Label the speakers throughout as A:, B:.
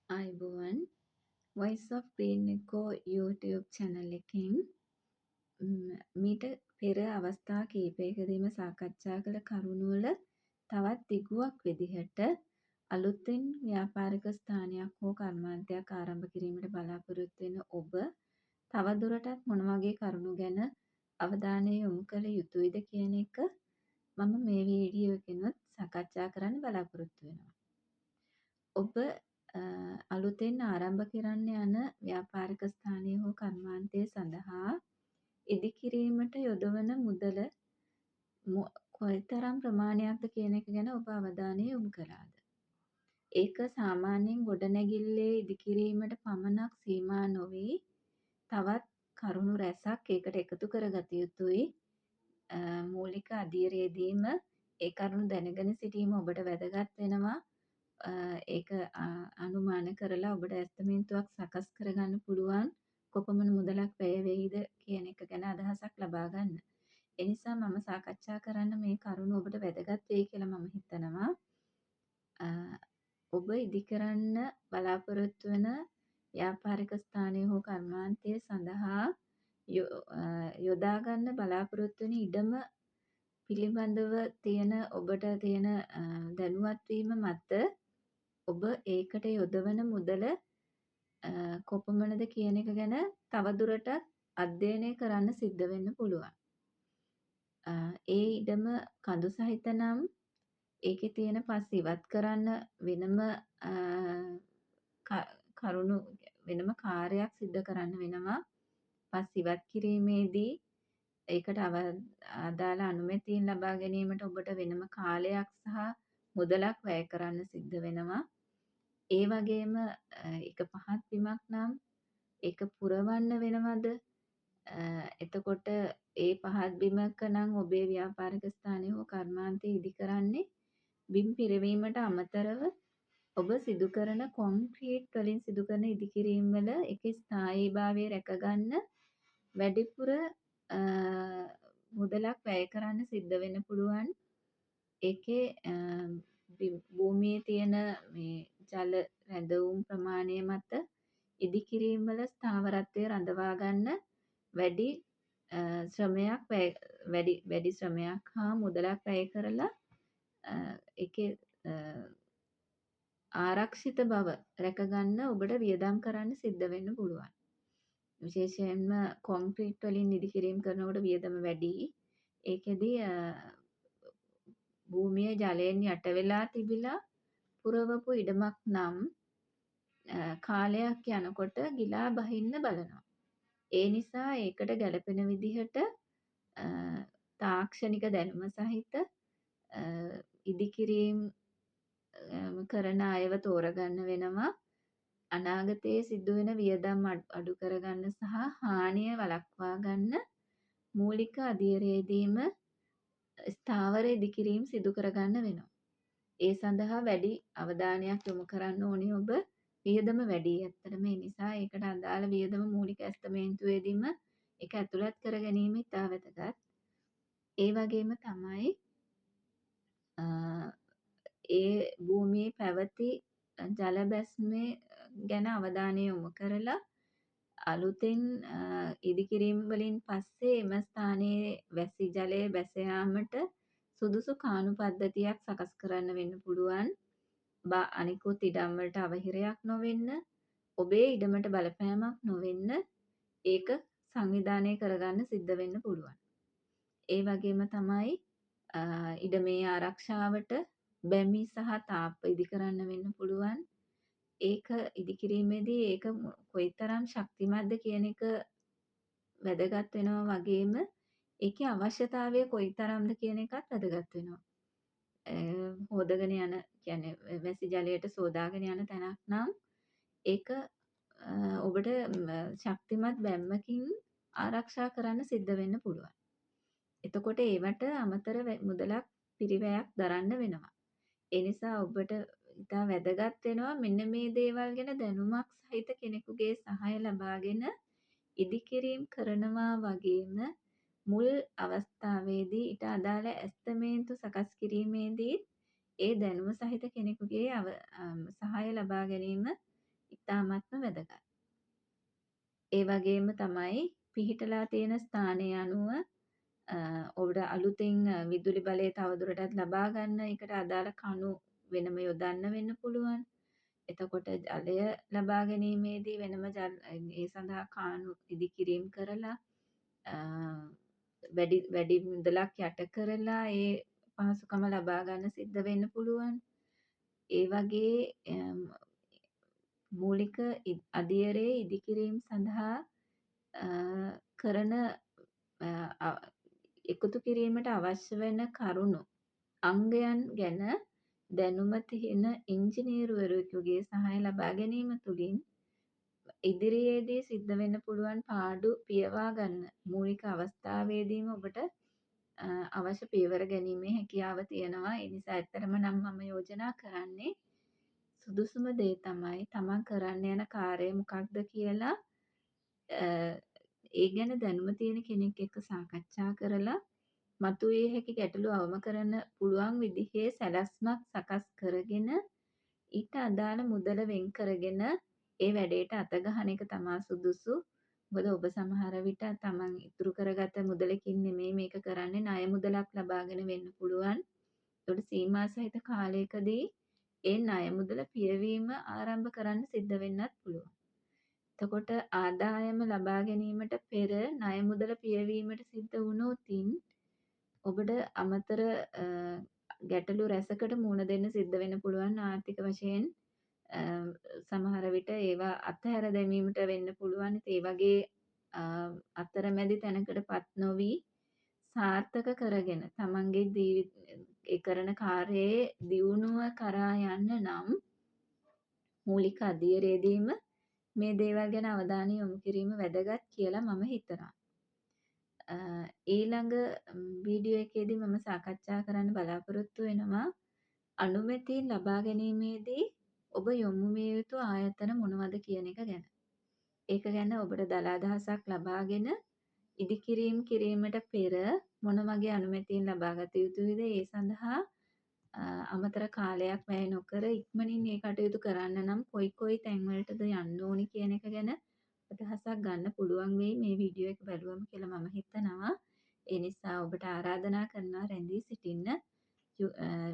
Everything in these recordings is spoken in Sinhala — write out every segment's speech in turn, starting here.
A: අයිබෝවන් Voice of Green Echo YouTube channel එකෙන් මීට පෙර අවස්ථා කීපයකදීම සාකච්ඡා කළ කරුණුවල තවත් දිගුවක් විදිහට අලුතෙන් ව්‍යාපාරික ස්ථානයක් හෝ කර්මාන්තයක් ආරම්භ කිරීමට බලාපොරොත්තු වෙන ඔබ තවදුරටත් මොන වගේ කරුණු ගැන අවධානය යොමු කළ යුතුයිද කියන එක මම මේ වීඩියෝ එකෙනුත් සාකච්ඡා කරන්න බලාපොරොත්තු වෙනවා. ඔබ අලුතෙන් ආරම්භ කරන්න යන ව්‍යාපාරික ස්ථානය හෝ කර්මාන්තය සඳහා ඉදිකිරීමට යොදවන මුදල කොයිතරම් ප්‍රමාණයක්ද කියන එක ගැන ඔබ අවධානය යොමු කළාද? ඒක සාමාන්‍යයෙන් ගොඩනැගිල්ලේ ඉදිකිරීමට පමණක් සීමා නොවී තවත් කරුණු රැසක් ඒකට එකතු කරගත යුතුයි. මූලික අධීරයේදීම ඒ කරුණු දැනගෙන සිටීම ඔබට වැදගත් වෙනවා. ඒක අනුමාන කරලා ඔබට ඇස්තමේන්තුවක් සකස් කරගන්න පුළුවන් කොපමණ මුදලක් වැය වෙයිද කියන එක ගැන අදහසක් ලබා ගන්න. ඒ නිසා මම සාකච්ඡා කරන්න මේ කරුණ ඔබට වැදගත් වෙයි කියලා මම හිතනවා. ඔබ ඉදිකරන්න බලාපොරොත්තු වෙන ව්‍යාපාරික ස්ථානය හෝ කර්මාන්තය සඳහා යොදා ගන්න බලාපොරොත්තු වෙන ඉඩම පිළිබඳව තියෙන ඔබට තියෙන දැනුවත් වීම මත ඔබ ඒකට යොදවන මුදල කොපමණද කියන එක ගැන තවදුරටත් අධ්‍යයනය කරන්න සිද්ධ වෙන්න පුළුවන්. ඒ ඉඩම කඳු සහිත නම් ඒකේ තියෙන පස් ඉවත් කරන්න වෙනම කරුණු වෙනම කාර්යයක් සිද්ධ කරන්න වෙනවා. පස් ඉවත් කිරීමේදී ඒකට අදාළ අනුමැතියන් ලබා ගැනීමට ඔබට වෙනම කාලයක් සහ මුදලක් වැය කරන්න සිද්ධ වෙනවා. ඒ වගේම එක පහත් බිමක් නම් ඒක පුරවන්න වෙනවද? එතකොට ඒ පහත් බිමක නම් ඔබේ ව්‍යාපාරික ස්ථානය හෝ කර්මාන්තය ඉදි කරන්නේ බිම් පිරවීමට අමතරව ඔබ සිදු කරන කොන්ක්‍රීට් වලින් සිදු කරන ඉදිකිරීම් වල ඒකේ ස්ථායීභාවය රැකගන්න වැඩිපුර මුදලක් වැය කරන්න සිද්ධ වෙන්න පුළුවන්. ඒකේ භූමියේ තියෙන මේ ජල රැඳවුම් ප්‍රමාණය මත ඉදිකිරීම් වල ස්ථාවරත්වය රඳවා ගන්න වැඩි ශ්‍රමයක් හා මුදලක් වැය කරලා ඒකේ ආරක්ෂිත බව රැකගන්න ඔබට වියදම් කරන්න සිද්ධ වෙන්න පුළුවන්. විශේෂයෙන්ම කොන්ක්‍රීට් වලින් ඉදිකිරීම් කරනකොට වියදම වැඩි. ඒකෙදි භූමියේ ජලයෙන් යට වෙලා තිබිලා පුරවපු ඉඩමක් නම් කාලයක් යනකොට ගිලා බහින්න බලනවා. ඒ නිසා ඒකට ගැළපෙන විදිහට තාක්ෂණික දැනුම සහිත ඉදිකිරීම් කරන අයව තෝරගන්න වෙනවා. අනාගතයේ සිදුවෙන වියදම් අඩු කරගන්න සහ හානිය වළක්වා ගන්න මූලික අධීරයේදීම ස්ථාවර ඉදිකිරීම් සිදු කරගන්න වෙනවා. ඒ සඳහා වැඩි අවධානයක් යොමු කරන්න ඕනේ ඔබ. වියදම වැඩි. ඇත්තටම ඒ නිසා ඒකට අදාළ වියදම මූලික ඇස්තමේන්තුවේදීම ඒක ඇතුළත් කර ගැනීම ඉතා වැදගත්. ඒ වගේම තමයි ඒ භූමියේ පැවති ජල බැස්මේ ගැන අවධානය යොමු කරලා අලුතෙන් ඉදිකිරීම් වලින් පස්සේ එම ස්ථානයේ වැසි ජලය බැස යාමට සුදුසු කානු පද්ධතියක් සකස් කරන්න වෙන්න පුළුවන්. අනිකුත් ඉඩම් වලට අවහිරයක් නොවෙන්න, ඔබේ ඉඩමට බලපෑමක් නොවෙන්න ඒක සංවිධානය කරගන්න සිද්ධ වෙන්න පුළුවන්. ඒ වගේම තමයි ඉඩමේ ආරක්ෂාවට බැමි සහ තාප්ප ඉදි කරන්න වෙන්න පුළුවන්. ඒක ඉදිකිරීමේදී ඒක කොයිතරම් ශක්තිමත්ද කියන එක වැදගත් වෙනවා වගේම ඒකේ අවශ්‍යතාවය කොයිතරම්ද කියන එකත් වැදගත් වෙනවා. හොදගෙන යන කියන්නේ වැසි ජලයට සෝදාගෙන යන තැනක් නම් ඒක ඔබට ශක්තිමත් බැම්මකින් ආරක්ෂා කරන්න සිද්ධ වෙන්න පුළුවන්. එතකොට ඒවට අමතර මුදලක් පිරිවැයක් දරන්න වෙනවා. ඒ නිසා ඔබට ඉතා වැදගත් වෙනවා මෙන්න මේ දේවල් ගැන දැනුමක් සහිත කෙනෙකුගේ සහාය ලබාගෙන ඉදිකිරීම් කරනවා වගේම මුල් අවස්ථාවේදී ඊට අදාළ ඇස්තමේන්තු සකස් කිරීමේදී ඒ දැනුම සහිත කෙනෙකුගේ සහාය ලබා ගැනීම ඉතාමත්ම වැදගත්. ඒ වගේම තමයි පිහිටලා තියෙන ස්ථානය අනුව ඔබට අලුතින් විදුලි බලය තවදුරටත් ලබා ගන්න එකට අදාළ කණු වෙනම යොදන්න වෙන්න පුළුවන්. එතකොට ජලය ලබා ගැනීමේදී වෙනම ඒ සඳහා කාණු ඉදිකිරීම් කරලා වැඩි මුදලක් යට කරලා ඒ පහසුකම ලබා ගන්න සිද්ධ වෙන්න පුළුවන්. ඒ වගේ මූලික අධීරයේ ඉදිකිරීම් සඳහා කරන එකතු කිරීමට අවශ්‍ය වෙන කරුණු අංගයන් ගැන දැනුම තියෙන ඉංජිනේරුවරයෙකුගේ සහාය ලබා ගැනීම තුළින් ඉදිරියේදී සිද්ධ වෙන්න පුළුවන් පාඩු පියවා ගන්න මූලික අවස්ථාවේදීම ඔබට අවශ්‍ය පියවර ගැනීමේ හැකියාව තියෙනවා. ඒ නිසා ඇත්තටම නම් මම යෝජනා කරන්නේ සුදුසුම දේ තමයි තමන් කරන්න යන කාර්යය මොකක්ද කියලා ඒ ගැන දැනුම තියෙන කෙනෙක් එක්ක සාකච්ඡා කරලා මතුවේ හැකි ගැටලු අවම කරන්න පුළුවන් විදිහේ සැලැස්මක් සකස් කරගෙන ඊට අදාළ මුදල වෙන් කරගෙන ඒ වැඩේට අත ගහන එක තමා සුදුසු. මොකද ඔබ සමහර විට තමන් ඉතුරු කරගත මුදලකින් නෙමෙයි මේක කරන්නේ ණය මුදලක් ලබාගෙන වෙන්න පුළුවන්. ඒකට සීමා සහිත කාලයකදී ඒ ණය මුදල පියවීම ආරම්භ කරන්න සිද්ධ වෙන්නත් පුළුවන්. එතකොට ආදායම ලබා ගැනීමට පෙර ණය මුදල පියවීමට සිද්ධ වුණොතින් ඔබට අමතර ගැටලු රැසකට මුහුණ දෙන්න සිද්ධ වෙන්න පුළුවන් ආර්ථික වශයෙන් සමහර විට ඒවා අත්හැර දැමීමට වෙන්න පුළුවන්. ඒ වගේ අතරමැදි තැනකටපත් නොවි සාර්ථක කරගෙන තමන්ගේ ඒ කරන කාර්යයේ දියුණුව කරා යන්න නම් මූලික අධීරයේදීම මේ දේවල් ගැන අවධානය යොමු කිරීම වැදගත් කියලා මම හිතනවා. ඊළඟ වීඩියෝ එකේදී මම සාකච්ඡා කරන්න බලාපොරොත්තු වෙනවා අනුමැතිය ලබා ගැනීමේදී ඔබ යොමු විය යුතු ආයතන මොනවද කියන එක ගැන. ඒක ගැන ඔබට දල අදහසක් ලබාගෙන ඉදිකිරීම් කිරීමට පෙර මොන වගේ අනුමැතියන් ලබා ගත යුතුද ඒ සඳහා අමතර කාලයක් වැය නොකර ඉක්මනින් මේ කටයුතු කරන්න නම් කොයි තැන්වලටද යන්න ඕනි කියන එක ගැන අදහසක් ගන්න පුළුවන් වෙයි මේ වීඩියෝ එක බලුවම කියලා මම හිතනවා. ඒ නිසා ඔබට ආරාධනා කරනවා රැඳී සිටින්න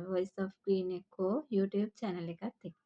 A: Voice of Green Echo YouTube channel එකත් එක්ක.